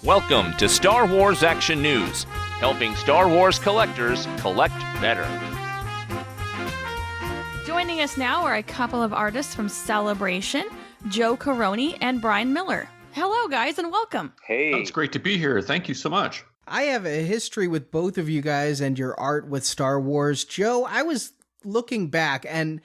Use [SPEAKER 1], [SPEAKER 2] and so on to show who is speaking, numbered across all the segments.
[SPEAKER 1] Welcome to Star Wars Action News, helping Star Wars collectors collect better.
[SPEAKER 2] Joining us now are a couple of artists from Celebration, Joe Corroney and Brian Miller. Hello, guys, and welcome.
[SPEAKER 3] Hey.
[SPEAKER 4] It's great to be here. Thank you so much.
[SPEAKER 5] I have a history with both of you guys and your art with Star Wars. Joe, I was looking back and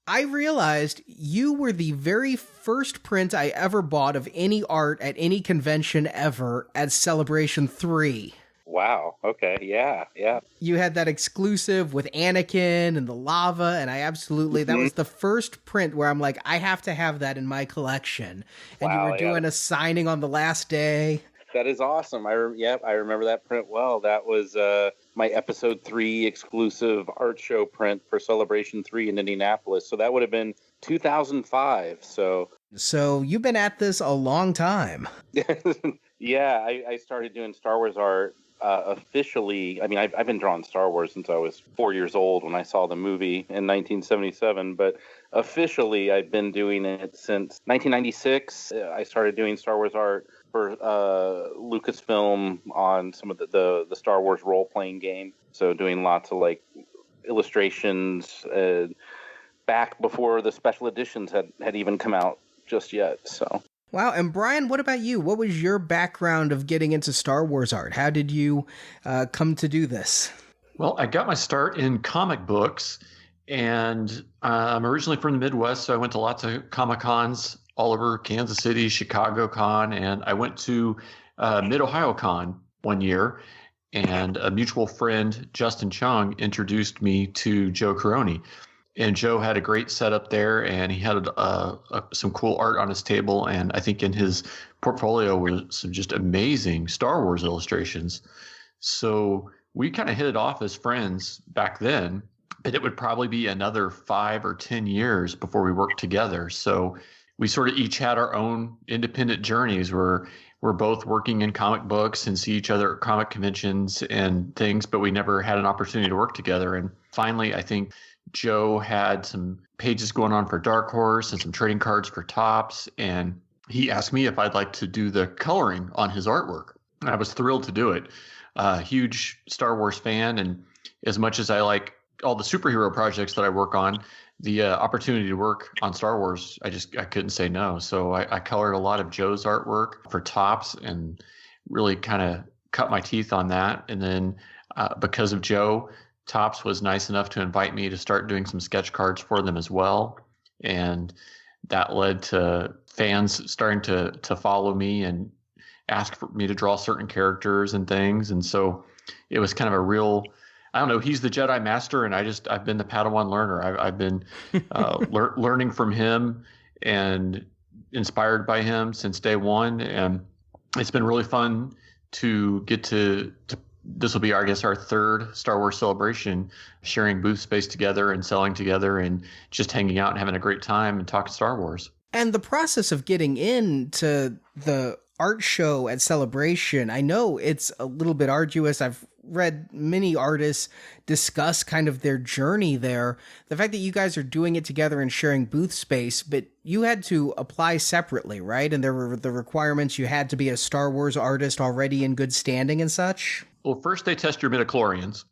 [SPEAKER 5] I realized you were the very first print I ever bought of any art at any convention ever at Celebration 3.
[SPEAKER 3] Wow. Okay. Yeah.
[SPEAKER 5] You had that exclusive with Anakin and the lava, and I absolutely, that was the first print where I'm like, I have to have that in my collection. And
[SPEAKER 3] Wow,
[SPEAKER 5] you were doing a signing on the last day.
[SPEAKER 3] That is awesome. I remember that print well. That was my Episode 3 exclusive art show print for Celebration 3 in Indianapolis. So that would have been 2005. So
[SPEAKER 5] you've been at this a long time.
[SPEAKER 3] Yeah, I started doing Star Wars art officially. I mean, I've been drawing Star Wars since I was 4 years old when I saw the movie in 1977. But officially, I've been doing it since 1996. I started doing Star Wars art for Lucasfilm on some of the Star Wars role-playing game. So doing lots of like illustrations back before the special editions had even come out just yet. So.
[SPEAKER 5] Wow, and Brian, what about you? What was your background of getting into Star Wars art? How did you come to do this?
[SPEAKER 4] Well, I got my start in comic books, and I'm originally from the Midwest, so I went to lots of Comic-Cons all over Kansas City, Chicago Con, and I went to Mid-Ohio Con one year, and a mutual friend, Justin Chung, introduced me to Joe Corroney. And Joe had a great setup there, and he had some cool art on his table. And I think in his portfolio were some just amazing Star Wars illustrations. So we kind of hit it off as friends back then, but it would probably be another 5 or 10 years before we worked together. So we sort of each had our own independent journeys where we're both working in comic books and see each other at comic conventions and things, but we never had an opportunity to work together. And finally, I think Joe had some pages going on for Dark Horse and some trading cards for Topps, and he asked me if I'd like to do the coloring on his artwork. And I was thrilled to do it. Huge Star Wars fan, and as much as I like all the superhero projects that I work on, the opportunity to work on Star Wars, I couldn't say no. So I colored a lot of Joe's artwork for Topps and really kind of cut my teeth on that. And then because of Joe, Topps was nice enough to invite me to start doing some sketch cards for them as well. And that led to fans starting to follow me and ask for me to draw certain characters and things. And so it was kind of a real, I don't know, he's the Jedi Master, and I've been the Padawan learner. I've been learning from him and inspired by him since day one. And it's been really fun to get to this will be, I guess, our third Star Wars celebration, sharing booth space together and selling together and just hanging out and having a great time and talking Star Wars.
[SPEAKER 5] And the process of getting into the art show at Celebration, I know it's a little bit arduous. I've read many artists discuss kind of their journey there. The fact that you guys are doing it together and sharing booth space, but you had to apply separately, right? And there were the requirements. You had to be a Star Wars artist already in good standing and such.
[SPEAKER 4] Well, first they test your midichlorians.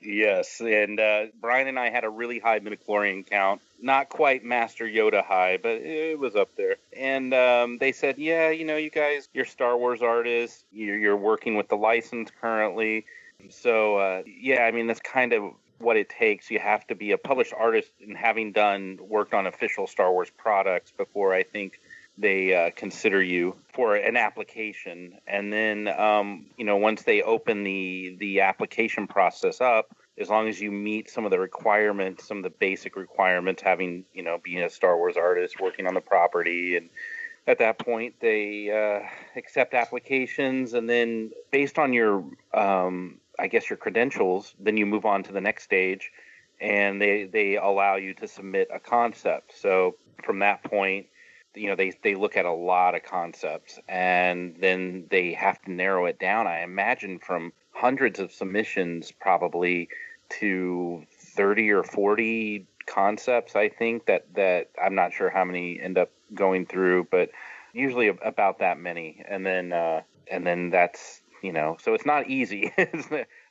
[SPEAKER 3] Yes, and Brian and I had a really high midichlorian count. Not quite Master Yoda high, but it was up there. And they said, yeah, you guys, you're Star Wars artists. You're working with the license currently. So, I mean, that's kind of what it takes. You have to be a published artist and having worked on official Star Wars products before I think they consider you for an application. And then, once they open the application process up, as long as you meet some of the requirements, some of the basic requirements, having, being a Star Wars artist, working on the property, and at that point they accept applications. And then based on your, your credentials, then you move on to the next stage, and they allow you to submit a concept. So from that point, they look at a lot of concepts, and then they have to narrow it down, I imagine, from hundreds of submissions probably to 30 or 40 concepts, I think, that I'm not sure how many end up going through, but usually about that many, and then that's, so it's not easy.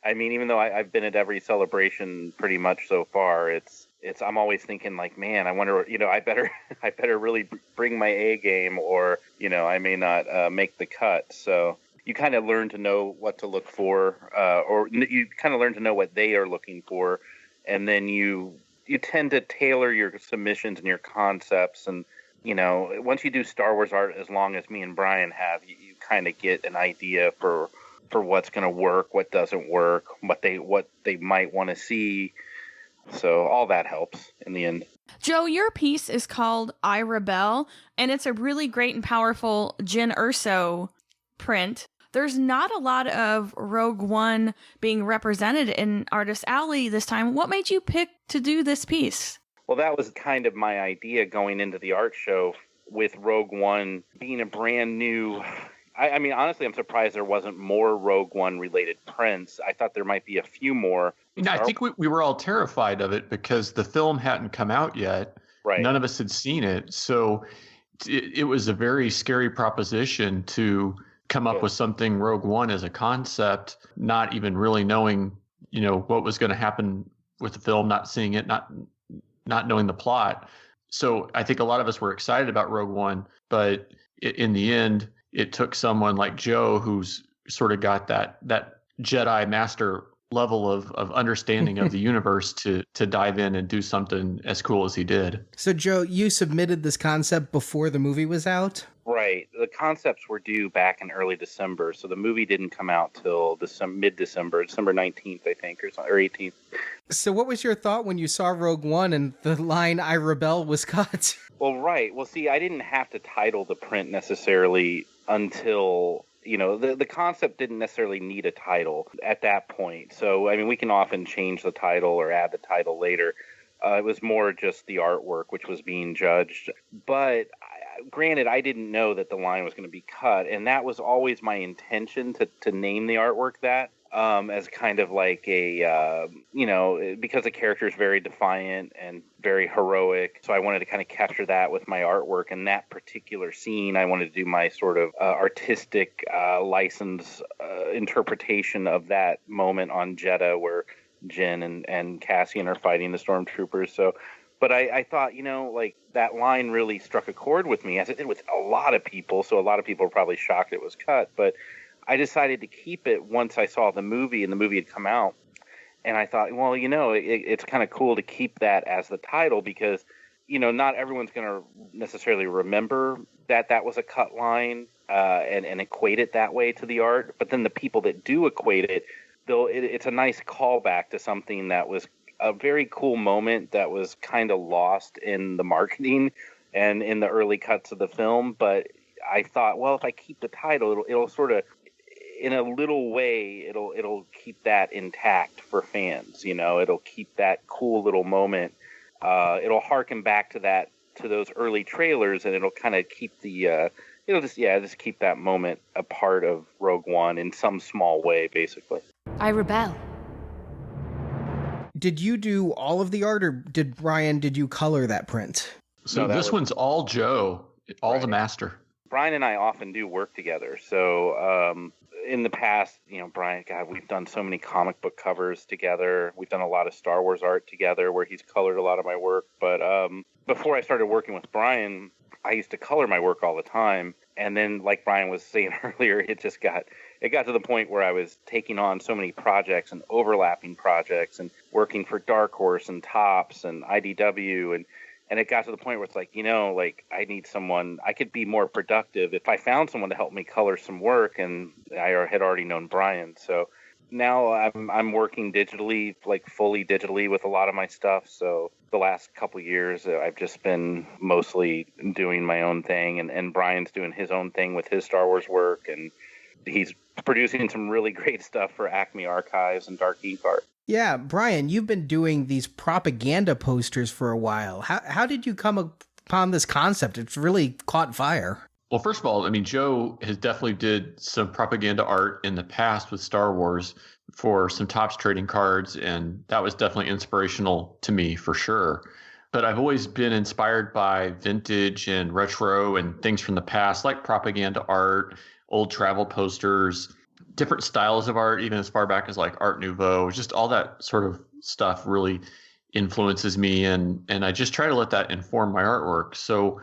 [SPEAKER 3] I mean, even though I've been at every celebration pretty much so far, it's I'm always thinking like, man, I wonder, I better really bring my A game, or I may not make the cut. So you kind of learn to know what to look for, or you kind of learn to know what they are looking for, and then you tend to tailor your submissions and your concepts. And once you do Star Wars art as long as me and Brian have, you kind of get an idea for what's going to work, what doesn't work, what they might want to see. So all that helps in the end.
[SPEAKER 2] Joe, your piece is called I Rebel, and it's a really great and powerful Jyn Erso print. There's not a lot of Rogue One being represented in Artist Alley this time. What made you pick to do this piece?
[SPEAKER 3] Well, that was kind of my idea going into the art show, with Rogue One being a brand new... I mean, honestly, I'm surprised there wasn't more Rogue One related prints. I thought there might be a few more.
[SPEAKER 4] I think we were all terrified of it because the film hadn't come out yet.
[SPEAKER 3] Right.
[SPEAKER 4] None of us had seen it. So it was a very scary proposition to come up with something Rogue One as a concept, not even really knowing, what was going to happen with the film, not seeing it, not knowing the plot. So I think a lot of us were excited about Rogue One, but in the end, it took someone like Joe, who's sort of got that Jedi master level of understanding of the universe to dive in and do something as cool as he did.
[SPEAKER 5] So, Joe, you submitted this concept before the movie was out?
[SPEAKER 3] Right. The concepts were due back in early December, so the movie didn't come out till mid-December, December 19th, I think, or 18th.
[SPEAKER 5] So what was your thought when you saw Rogue One and the line I Rebel was cut?
[SPEAKER 3] Well, right. Well, see, I didn't have to title the print necessarily until, the concept didn't necessarily need a title at that point. So, I mean, we can often change the title or add the title later. It was more just the artwork, which was being judged. But granted, I didn't know that the line was going to be cut, and that was always my intention to name the artwork that. As kind of like a, because the character is very defiant and very heroic. So I wanted to kind of capture that with my artwork. And that particular scene, I wanted to do my sort of artistic license interpretation of that moment on Jeddah where Jyn and Cassian are fighting the stormtroopers. So, but I thought, like that line really struck a chord with me, as it did with a lot of people. So a lot of people were probably shocked it was cut, but I decided to keep it once I saw the movie and the movie had come out. And I thought, well, it's kind of cool to keep that as the title because, not everyone's going to necessarily remember that was a cut line and equate it that way to the art. But then the people that do equate it, it's a nice callback to something that was a very cool moment that was kind of lost in the marketing and in the early cuts of the film. But I thought, well, if I keep the title, it'll sort of, in a little way, it'll keep that intact for fans. It'll keep that cool little moment. It'll harken back to those early trailers, and it'll kind of keep just keep that moment a part of Rogue One in some small way, basically.
[SPEAKER 6] I rebel.
[SPEAKER 5] Did you do all of the art, or did you color that print?
[SPEAKER 4] So this one's all Joe, all right. The master.
[SPEAKER 3] Brian and I often do work together. So in the past, Brian, God, we've done so many comic book covers together. We've done a lot of Star Wars art together where he's colored a lot of my work. But before I started working with Brian, I used to color my work all the time. And then, like Brian was saying earlier, it got to the point where I was taking on so many projects and overlapping projects and working for Dark Horse and Topps and IDW. And it got to the point where it's like, I need someone, I could be more productive if I found someone to help me color some work. And I had already known Brian. So now I'm working digitally, like fully digitally with a lot of my stuff. So the last couple of years, I've just been mostly doing my own thing. And Brian's doing his own thing with his Star Wars work. And he's producing some really great stuff for Acme Archives and Dark Geek Art.
[SPEAKER 5] Yeah, Brian, you've been doing these propaganda posters for a while. How did you come upon this concept? It's really caught fire.
[SPEAKER 4] Well, first of all, I mean, Joe has definitely did some propaganda art in the past with Star Wars for some Topps trading cards, and that was definitely inspirational to me for sure. But I've always been inspired by vintage and retro and things from the past, like propaganda art, old travel posters, different styles of art, even as far back as like Art Nouveau. Just all that sort of stuff really influences me, and I just try to let that inform my artwork. So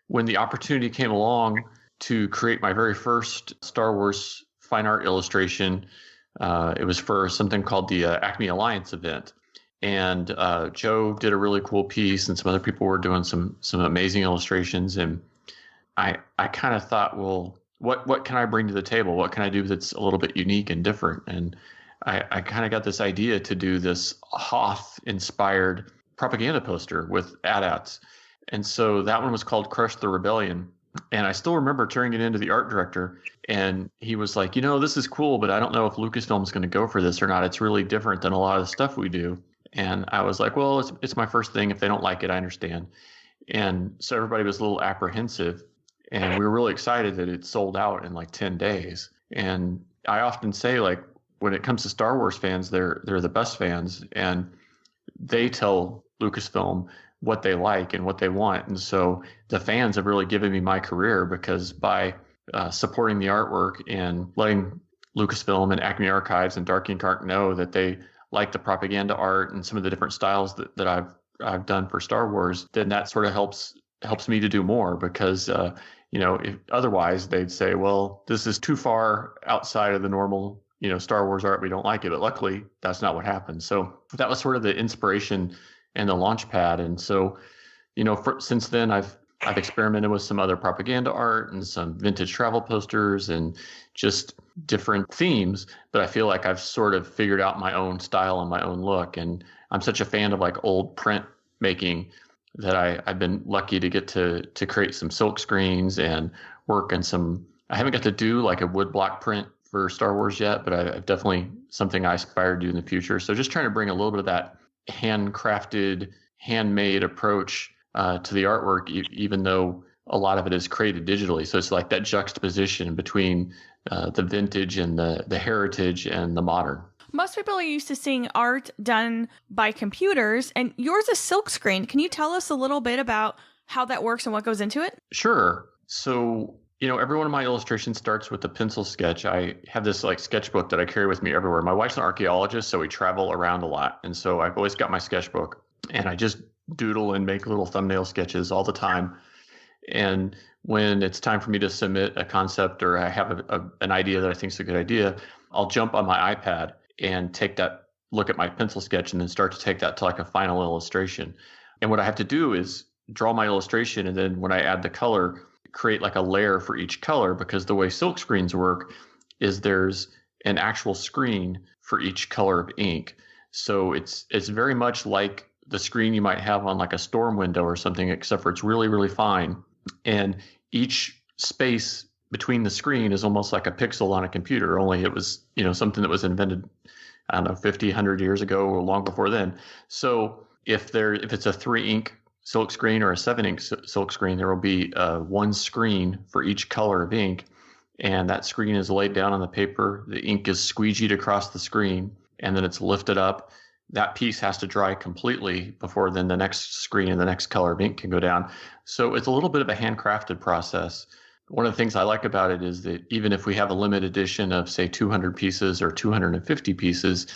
[SPEAKER 4] when the opportunity came along to create my very first Star Wars fine art illustration, it was for something called the Acme Alliance event. And Joe did a really cool piece, and some other people were doing some amazing illustrations. And I kind of thought, well, what can I bring to the table? What can I do that's a little bit unique and different? And I kind of got this idea to do this Hoth-inspired propaganda poster with AT-ATs. And so that one was called Crush the Rebellion. And I still remember turning it into the art director, and he was like, this is cool, but I don't know if Lucasfilm's going to go for this or not. It's really different than a lot of the stuff we do. And I was like, well, it's my first thing. If they don't like it, I understand. And so everybody was a little apprehensive, and we were really excited that it sold out in like 10 days. And I often say, like, when it comes to Star Wars fans, they're the best fans, and they tell Lucasfilm what they like and what they want. And so the fans have really given me my career, because by supporting the artwork and letting Lucasfilm and Acme Archives and Dark Ink Arc know that they like the propaganda art and some of the different styles that I've done for Star Wars, then that sort of helps me to do more, because if otherwise they'd say, well, this is too far outside of the normal Star Wars art, we don't like it. But luckily that's not what happened. So that was sort of the inspiration and the launch pad. And so since then I've experimented with some other propaganda art and some vintage travel posters and just different themes, but I feel like I've sort of figured out my own style and my own look. And I'm such a fan of like old print making that I've been lucky to get to create some silk screens and work on I haven't got to do like a wood block print for Star Wars yet, but I've definitely something I aspire to do in the future. So just trying to bring a little bit of that handcrafted, handmade approach to the artwork, even though a lot of it is created digitally. So it's like that juxtaposition between the vintage and the heritage and the modern.
[SPEAKER 2] Most people are used to seeing art done by computers, and yours is silkscreen. Can you tell us a little bit about how that works and what goes into it?
[SPEAKER 4] Sure. So, every one of my illustrations starts with a pencil sketch. I have this like sketchbook that I carry with me everywhere. My wife's an archaeologist, so we travel around a lot. And so I've always got my sketchbook, and I just doodle and make little thumbnail sketches all the time. And when it's time for me to submit a concept, or I have an idea that I think is a good idea, I'll jump on my iPad and take that look at my pencil sketch and then start to take that to like a final illustration. And what I have to do is draw my illustration, and then when I add the color, create like a layer for each color, because the way silk screens work is there's an actual screen for each color of ink. So it's very much like the screen you might have on like a storm window or something, except for it's really, really fine. And each space between the screen is almost like a pixel on a computer, only it was, something that was invented, I don't know, 50, 100 years ago or long before then. So if it's a 3 ink silk screen or a 7 ink silk screen, there will be one screen for each color of ink. And that screen is laid down on the paper. The ink is squeegeed across the screen, and then it's lifted up. That piece has to dry completely before then the next screen and the next color of ink can go down. So it's a little bit of a handcrafted process. One of the things I like about it is that even if we have a limited edition of, say, 200 pieces or 250 pieces,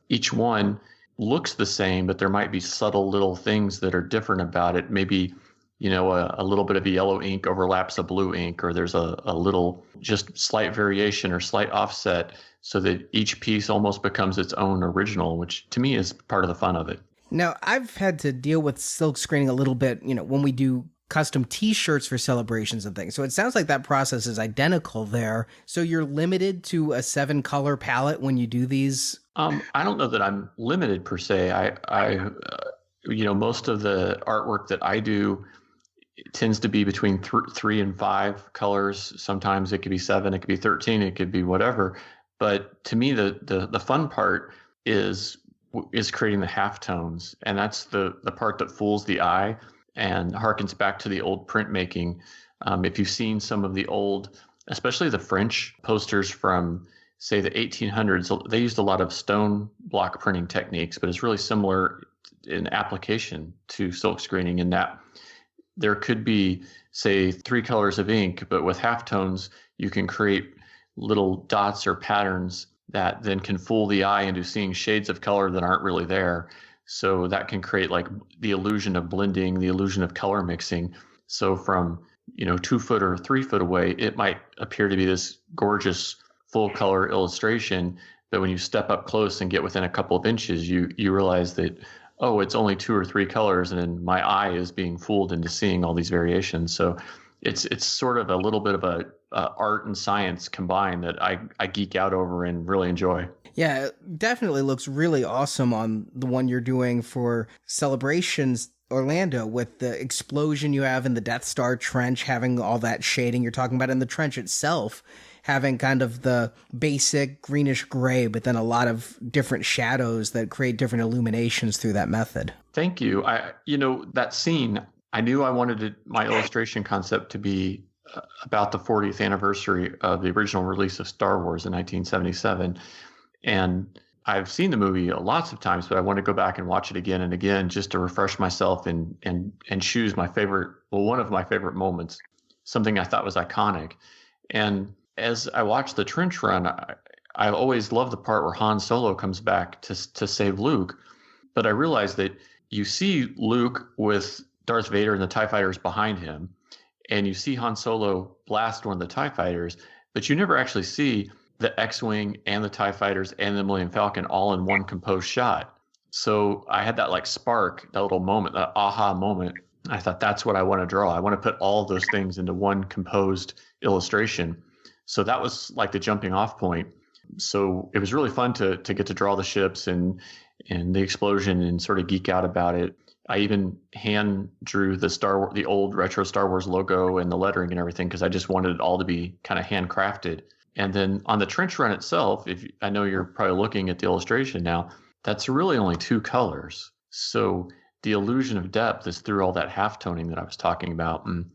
[SPEAKER 4] each one looks the same, but there might be subtle little things that are different about it. Maybe, a little bit of yellow ink overlaps a blue ink, or there's a little just slight variation or slight offset, so that each piece almost becomes its own original, which to me is part of the fun of it.
[SPEAKER 5] Now, I've had to deal with silk screening a little bit, when we do custom t-shirts for celebrations and things. So it sounds like that process is identical there. So you're limited to a 7-color palette when you do these?
[SPEAKER 4] I don't know that I'm limited per se. I most of the artwork that I do tends to be between 3 and 5 colors. Sometimes it could be 7, it could be 13, it could be whatever. But to me, the fun part is creating the halftones, and that's the part that fools the eye and harkens back to the old printmaking. If you've seen some of the old, especially the French posters from, say, the 1800s, they used a lot of stone block printing techniques, but it's really similar an application to silk screening in that there could be, say, 3 colors of ink, but with halftones, you can create little dots or patterns that then can fool the eye into seeing shades of color that aren't really there. So that can create like the illusion of blending, the illusion of color mixing. So from 2 foot or 3 foot away, it might appear to be this gorgeous full color illustration, but when you step up close and get within a couple of inches, you realize that, oh, it's only 2 or 3 colors, and then my eye is being fooled into seeing all these variations. So it's sort of a little bit of a art and science combined that I geek out over and really enjoy.
[SPEAKER 5] Yeah, it definitely looks really awesome on the one you're doing for Celebrations Orlando, with the explosion you have in the Death Star trench, having all that shading you're talking about, in the trench itself having kind of the basic greenish gray, but then a lot of different shadows that create different illuminations through that method.
[SPEAKER 4] Thank you. That scene, I knew I wanted my illustration concept to be about the 40th anniversary of the original release of Star Wars in 1977. And I've seen the movie lots of times, but I want to go back and watch it again and again just to refresh myself and choose one of my favorite moments, something I thought was iconic. And as I watched the trench run, I always loved the part where Han Solo comes back to save Luke. But I realized that you see Luke with Darth Vader and the TIE fighters behind him, and you see Han Solo blast one of the TIE fighters, but you never actually see the X-Wing and the TIE fighters and the Millennium Falcon all in one composed shot. So I had that like spark, that little moment, that aha moment. I thought, that's what I want to draw. I want to put all of those things into one composed illustration. So that was like the jumping off point. So it was really fun to get to draw the ships and the explosion and sort of geek out about it. I even hand drew the old retro Star Wars logo and the lettering and everything, because I just wanted it all to be kind of handcrafted. And then on the trench run itself, I know you're probably looking at the illustration now, that's really only 2 colors. So the illusion of depth is through all that halftoning that I was talking about. And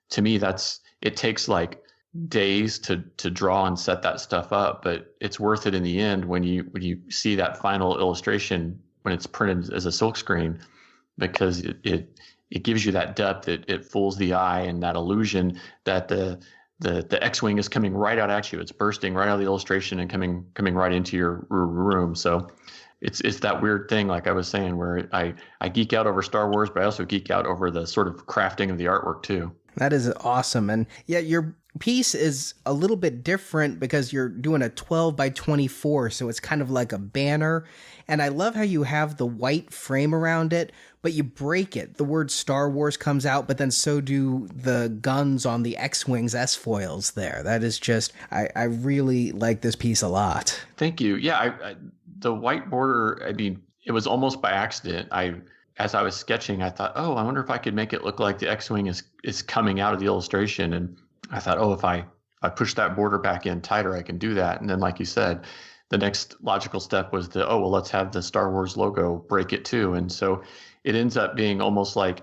[SPEAKER 4] to me, it takes like days to draw and set that stuff up, but it's worth it in the end when you see that final illustration when it's printed as a silkscreen, because it gives you that depth. It fools the eye, and that illusion that the X-Wing is coming right out at you. It's bursting right out of the illustration and coming right into your room. So it's that weird thing, like I was saying, where I geek out over Star Wars, but I also geek out over the sort of crafting of the artwork too.
[SPEAKER 5] That is awesome. And yeah, your piece is a little bit different because you're doing a 12 by 24, so it's kind of like a banner. And I love how you have the white frame around it, but you break it. The word Star Wars comes out, but then so do the guns on the X-Wings S-foils there. That is just, I really like this piece a lot.
[SPEAKER 4] Thank you. Yeah, the white border, I mean, it was almost by accident. As I was sketching, I thought, oh, I wonder if I could make it look like the X-Wing is coming out of the illustration. And I thought, oh, if I push that border back in tighter, I can do that. And then, like you said, the next logical step was let's have the Star Wars logo break it too. And so it ends up being almost like,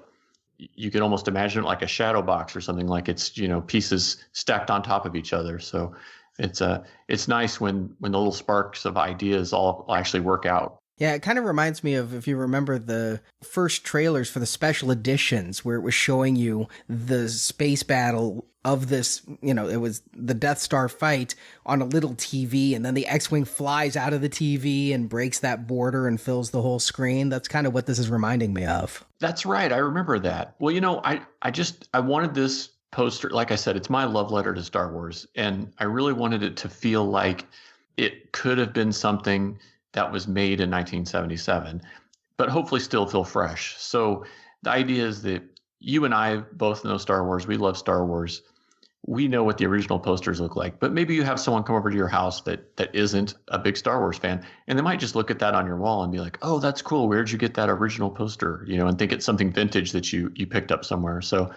[SPEAKER 4] you could almost imagine it like a shadow box or something, like it's, pieces stacked on top of each other. So it's nice when the little sparks of ideas all actually work out.
[SPEAKER 5] Yeah, it kind of reminds me of, if you remember the first trailers for the special editions, where it was showing you the space battle of this, it was the Death Star fight on a little TV, and then the X-Wing flies out of the TV and breaks that border and fills the whole screen. That's kind of what this is reminding me of.
[SPEAKER 4] That's right. I remember that. Well, I wanted this poster, like I said, it's my love letter to Star Wars, and I really wanted it to feel like it could have been something that was made in 1977, but hopefully still feel fresh. So the idea is that you and I both know Star Wars. We love Star Wars. We know what the original posters look like, but maybe you have someone come over to your house that isn't a big Star Wars fan, and they might just look at that on your wall and be like, oh, that's cool. Where'd you get that original poster? And think it's something vintage that you picked up somewhere. So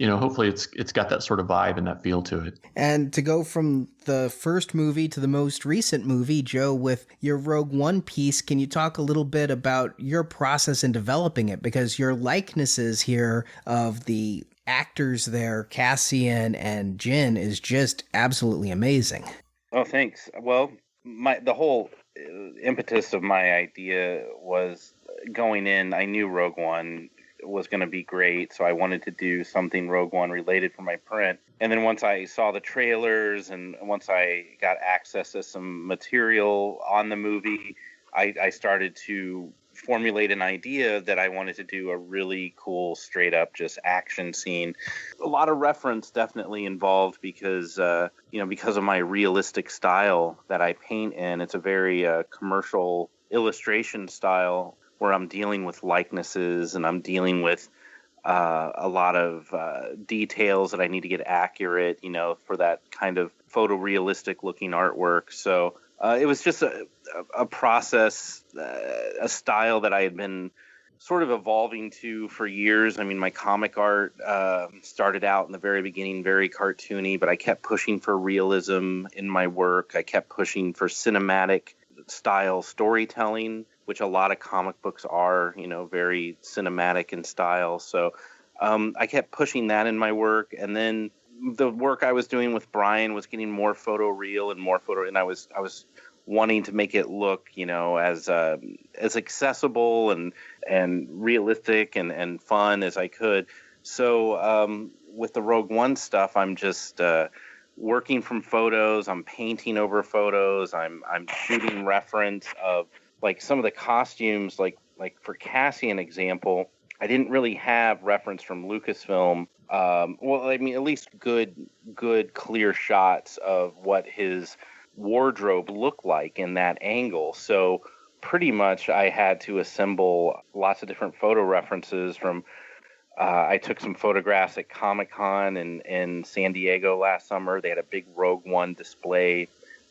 [SPEAKER 4] hopefully it's got that sort of vibe and that feel to it.
[SPEAKER 5] And to go from the first movie to the most recent movie, Joe, with your Rogue One piece, can you talk a little bit about your process in developing it? Because your likenesses here of the actors there, Cassian and Jyn, is just absolutely amazing.
[SPEAKER 3] Oh, thanks. Well, the whole impetus of my idea was, going in, I knew Rogue One was going to be great, so I wanted to do something Rogue One related for my print. And then once I saw the trailers and once I got access to some material on the movie, I started to formulate an idea that I wanted to do a really cool, straight up just action scene. A lot of reference definitely involved because, because of my realistic style that I paint in. It's a very commercial illustration style where I'm dealing with likenesses and I'm dealing with a lot of details that I need to get accurate, for that kind of photorealistic looking artwork. So it was just a process, a style that I had been sort of evolving to for years. I mean, my comic art started out in the very beginning very cartoony, but I kept pushing for realism in my work. I kept pushing for cinematic style storytelling, which a lot of comic books are, very cinematic in style. So I kept pushing that in my work. And then the work I was doing with Brian was getting more photoreal and more and I was wanting to make it look, as accessible and realistic and fun as I could. So with the Rogue One stuff, I'm just working from photos. I'm painting over photos. I'm shooting reference of like some of the costumes, like for Cassian example, I didn't really have reference from Lucasfilm. At least good clear shots of what his wardrobe looked like in that angle. So pretty much I had to assemble lots of different photo references from I took some photographs at Comic-Con in San Diego last summer. They had a big Rogue One display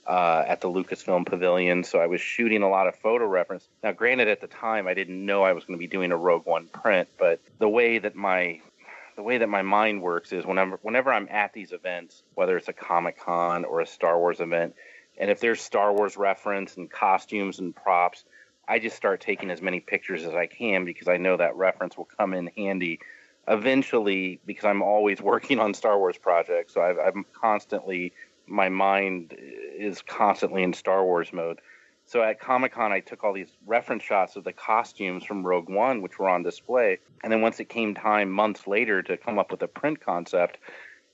[SPEAKER 3] at the Lucasfilm Pavilion, so I was shooting a lot of photo reference. Now, granted, at the time, I didn't know I was going to be doing a Rogue One print, but the way that my mind works is whenever I'm at these events, whether it's a Comic-Con or a Star Wars event, and if there's Star Wars reference and costumes and props, I just start taking as many pictures as I can because I know that reference will come in handy eventually, because I'm always working on Star Wars projects. So I'm constantly, my mind is constantly in Star Wars mode. So at Comic-Con, I took all these reference shots of the costumes from Rogue One, which were on display. And then once it came time months later to come up with a print concept,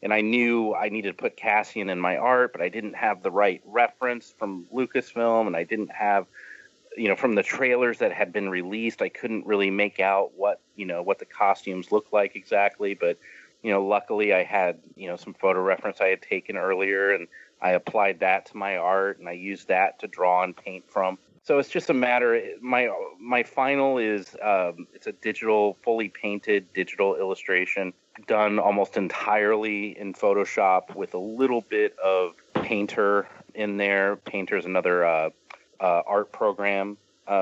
[SPEAKER 3] and I knew I needed to put Cassian in my art, but I didn't have the right reference from Lucasfilm, and I didn't have, from the trailers that had been released, I couldn't really make out what the costumes looked like exactly. But, luckily I had, some photo reference I had taken earlier, and I applied that to my art, and I used that to draw and paint from. So it's just a matter, my final is, it's a fully painted digital illustration done almost entirely in Photoshop with a little bit of Painter in there. Painter is another art program,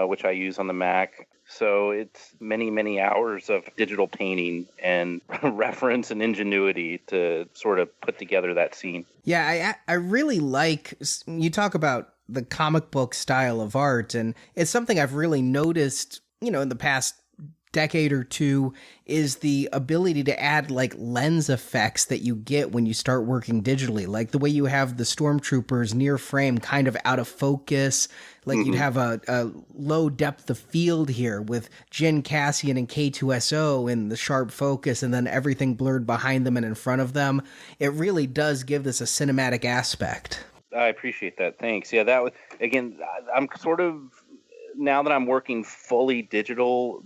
[SPEAKER 3] which I use on the Mac. So it's many, many hours of digital painting and reference and ingenuity to sort of put together that scene.
[SPEAKER 5] Yeah, I really like, you talk about the comic book style of art, and it's something I've really noticed, in the past decade or two, is the ability to add like lens effects that you get when you start working digitally, like the way you have the stormtroopers near frame kind of out of focus, like you'd have a low depth of field here with Jyn, Cassian, and K2SO in the sharp focus, and then everything blurred behind them and in front of them. It really does give this a cinematic aspect.
[SPEAKER 3] I appreciate that. Thanks. Yeah, that was, again, I'm sort of, now that I'm working fully digital,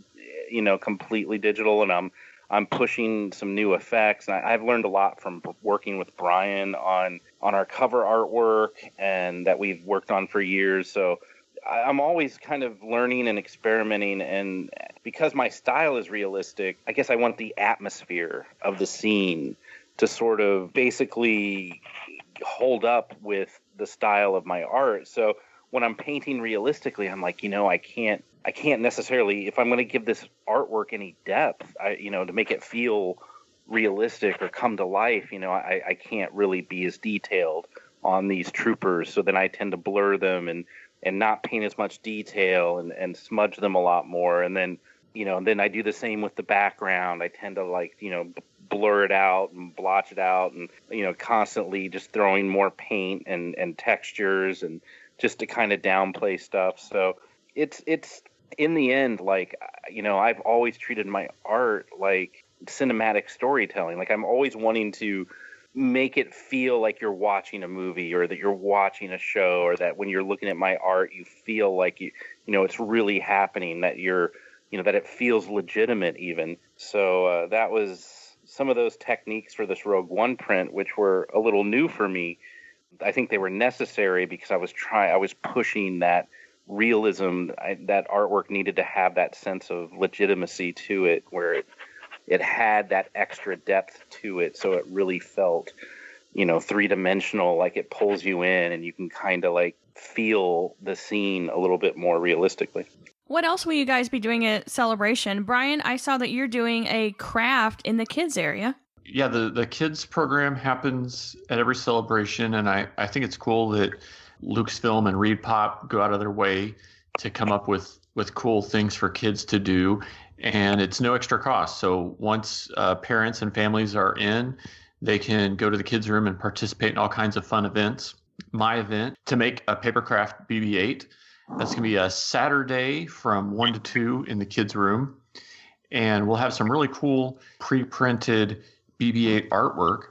[SPEAKER 3] completely digital, and I'm pushing some new effects. And I've learned a lot from working with Brian on our cover artwork, and that we've worked on for years. So I'm always kind of learning and experimenting, and because my style is realistic, I guess I want the atmosphere of the scene to sort of basically hold up with the style of my art. So when I'm painting realistically, I'm like, I can't necessarily, if I'm going to give this artwork any depth, to make it feel realistic or come to life, I can't really be as detailed on these troopers. So then I tend to blur them and not paint as much detail and smudge them a lot more. And then, then I do the same with the background. I tend to blur it out and blotch it out, and, constantly just throwing more paint and textures and just to kind of downplay stuff. So it's in the end, like, I've always treated my art like cinematic storytelling. Like, I'm always wanting to make it feel like you're watching a movie, or that you're watching a show, or that when you're looking at my art, you feel like it's really happening, that that it feels legitimate even. So that was some of those techniques for this Rogue One print, which were a little new for me. I think they were necessary because I was pushing that realism. That artwork needed to have that sense of legitimacy to it, where it had that extra depth to it, so it really felt, three-dimensional, like it pulls you in and you can kind of like feel the scene a little bit more realistically.
[SPEAKER 2] What else will you guys be doing at Celebration? Brian, I saw that you're doing a craft in the kids area.
[SPEAKER 4] Yeah, the kids program happens at every Celebration, and I think it's cool that Lucasfilm and Reed Pop go out of their way to come up with cool things for kids to do, and it's no extra cost. So once parents and families are in, they can go to the kids' room and participate in all kinds of fun events. My event, to make a papercraft BB-8, that's going to be a Saturday from 1 to 2 in the kids' room, and we'll have some really cool pre-printed BB-8 artwork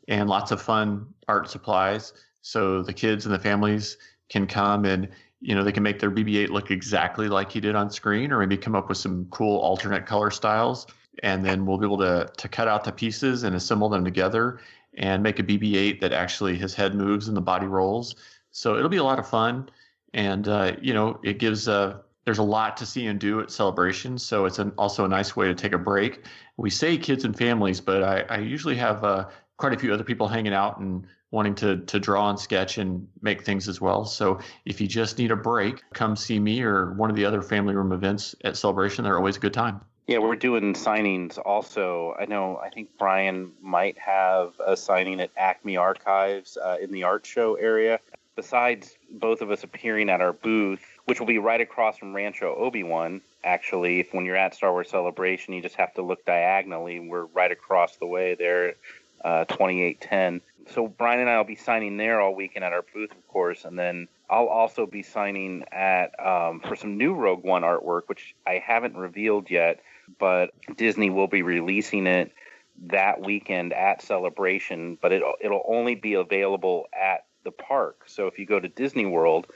[SPEAKER 4] and lots of fun art supplies, so the kids and the families can come and they can make their BB-8 look exactly like he did on screen, or maybe come up with some cool alternate color styles, and then we'll be able to cut out the pieces and assemble them together and make a BB-8 that actually his head moves and the body rolls. So it'll be a lot of fun, and it gives there's a lot to see and do at Celebration, so it's also a nice way to take a break. We say kids and families, but I usually have quite a few other people hanging out and wanting to draw and sketch and make things as well. So if you just need a break, come see me or one of the other family room events at Celebration. They're always a good time.
[SPEAKER 3] Yeah, we're doing signings also. I think Brian might have a signing at Acme Archives in the art show area. Besides both of us appearing at our booth, which will be right across from Rancho Obi-Wan, actually, when you're at Star Wars Celebration, you just have to look diagonally. We're right across the way there, 2810. So Brian and I will be signing there all weekend at our booth, of course, and then I'll also be signing at for some new Rogue One artwork, which I haven't revealed yet, but Disney will be releasing it that weekend at Celebration, but it'll only be available at the park. So if you go to Disney World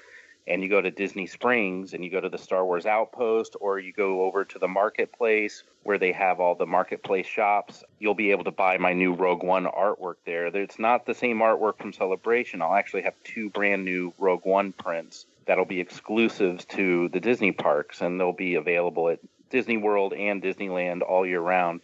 [SPEAKER 3] and you go to Disney Springs and you go to the Star Wars Outpost, or you go over to the marketplace where they have all the marketplace shops, you'll be able to buy my new Rogue One artwork there. It's not the same artwork from Celebration. I'll actually have 2 brand new Rogue One prints that'll be exclusives to the Disney parks, and they'll be available at Disney World and Disneyland all year round.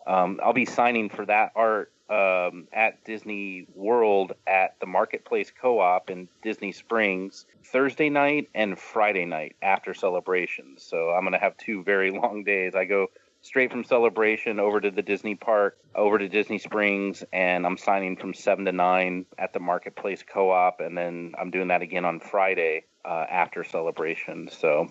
[SPEAKER 3] I'll be signing for that art at Disney World at the Marketplace Co-op in Disney Springs Thursday night and Friday night after Celebration. So I'm going to have 2 very long days. I go straight from Celebration over to the Disney Park, over to Disney Springs, and I'm signing from 7 to 9 at the Marketplace Co-op, and then I'm doing that again on Friday after Celebration. So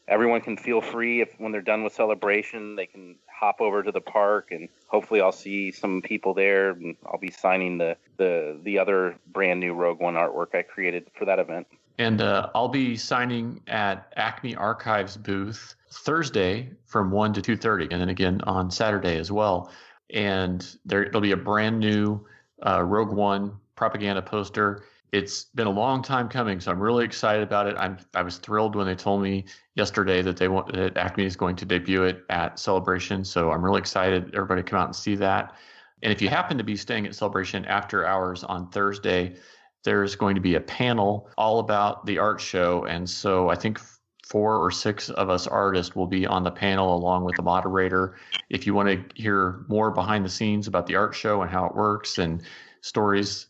[SPEAKER 3] everyone can feel free, when they're done with Celebration, they can hop over to the park, and hopefully I'll see some people there, and I'll be signing the other brand new Rogue One artwork I created for that event.
[SPEAKER 4] And I'll be signing at Acme Archives booth Thursday from 1 to 2:30, and then again on Saturday as well. And there'll be a brand new Rogue One propaganda poster. It's been a long time coming, so I'm really excited about it. I was thrilled when they told me yesterday that Acme is going to debut it at Celebration, so I'm really excited everybody come out and see that. And if you happen to be staying at Celebration after hours on Thursday, there's going to be a panel all about the art show, and so I think 4 or 6 of us artists will be on the panel along with the moderator. If you want to hear more behind the scenes about the art show and how it works and stories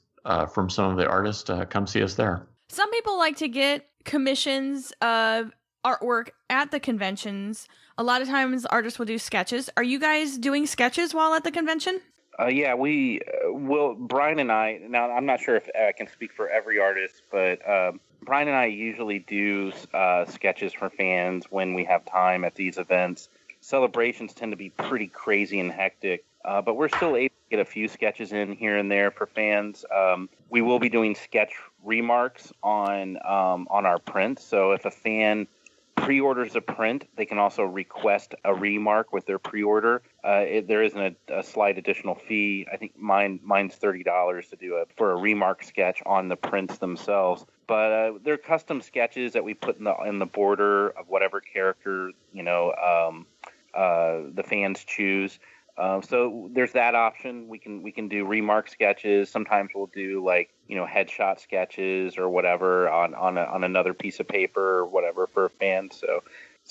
[SPEAKER 4] from some of the artists, come see us there.
[SPEAKER 2] Some people like to get commissions of artwork at the conventions. A lot of times artists will do sketches. Are you guys doing sketches while at the convention?
[SPEAKER 3] Yeah, we will. Brian and I, now I'm not sure if I can speak for every artist, but Brian and I usually do sketches for fans when we have time at these events. Celebrations tend to be pretty crazy and hectic, but we're still able to get a few sketches in here and there for fans. We will be doing sketch remarks on our prints. So if a fan pre-orders a print, they can also request a remark with their pre-order. There isn't a slight additional fee. I think mine's $30 to do for a remark sketch on the prints themselves. But they're custom sketches that we put in the border of whatever character the fans choose. So there's that option. We can do remark sketches. Sometimes we'll do headshot sketches or whatever on another piece of paper or whatever for fans. So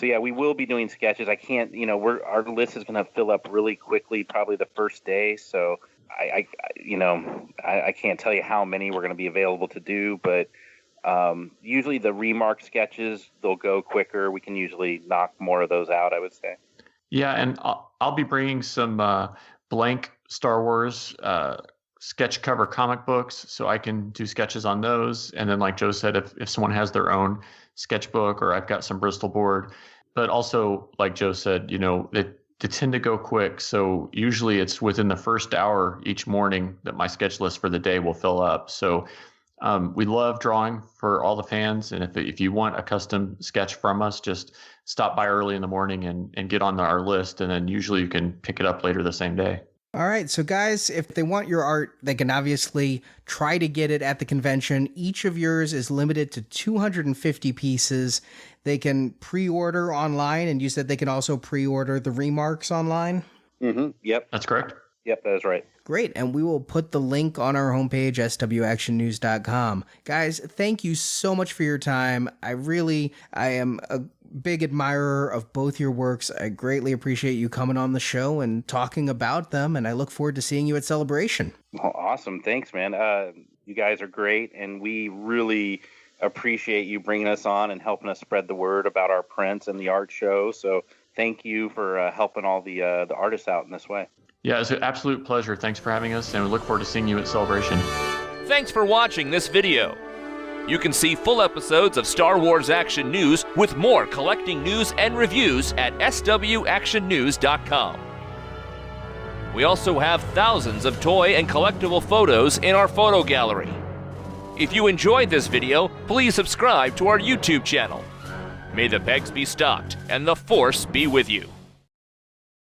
[SPEAKER 3] yeah, we will be doing sketches. I can't, our list is going to fill up really quickly, probably the first day. So I can't tell you how many we're going to be available to do, but usually the remark sketches, they'll go quicker. We can usually knock more of those out, I would say.
[SPEAKER 4] Yeah, and I'll be bringing some blank Star Wars sketch cover comic books, so I can do sketches on those. And then, like Joe said, if someone has their own sketchbook, or I've got some Bristol board. But also, like Joe said, they tend to go quick. So usually it's within the first hour each morning that my sketch list for the day will fill up. So we love drawing for all the fans. And if you want a custom sketch from us, just stop by early in the morning and get on our list. And then usually you can pick it up later the same day.
[SPEAKER 5] All right. So guys, if they want your art, they can obviously try to get it at the convention. Each of yours is limited to 250 pieces. They can pre-order online, and you said they can also pre-order the remarks online?
[SPEAKER 3] Mm-hmm. Yep.
[SPEAKER 4] That's correct.
[SPEAKER 3] Yep, that is right.
[SPEAKER 5] Great, and we will put the link on our homepage, swactionnews.com. Guys, thank you so much for your time. I am a big admirer of both your works. I greatly appreciate you coming on the show and talking about them, and I look forward to seeing you at Celebration.
[SPEAKER 3] Well, awesome. Thanks, man. You guys are great, and we really appreciate you bringing us on and helping us spread the word about our prints and the art show. So thank you for helping all the artists out in this way.
[SPEAKER 4] Yeah, it's an absolute pleasure. Thanks for having us, and we look forward to seeing you at Celebration.
[SPEAKER 1] Thanks for watching this video. You can see full episodes of Star Wars Action News with more collecting news and reviews at swactionnews.com. We also have thousands of toy and collectible photos in our photo gallery. If you enjoyed this video, please subscribe to our YouTube channel. May the pegs be stocked and the Force be with you.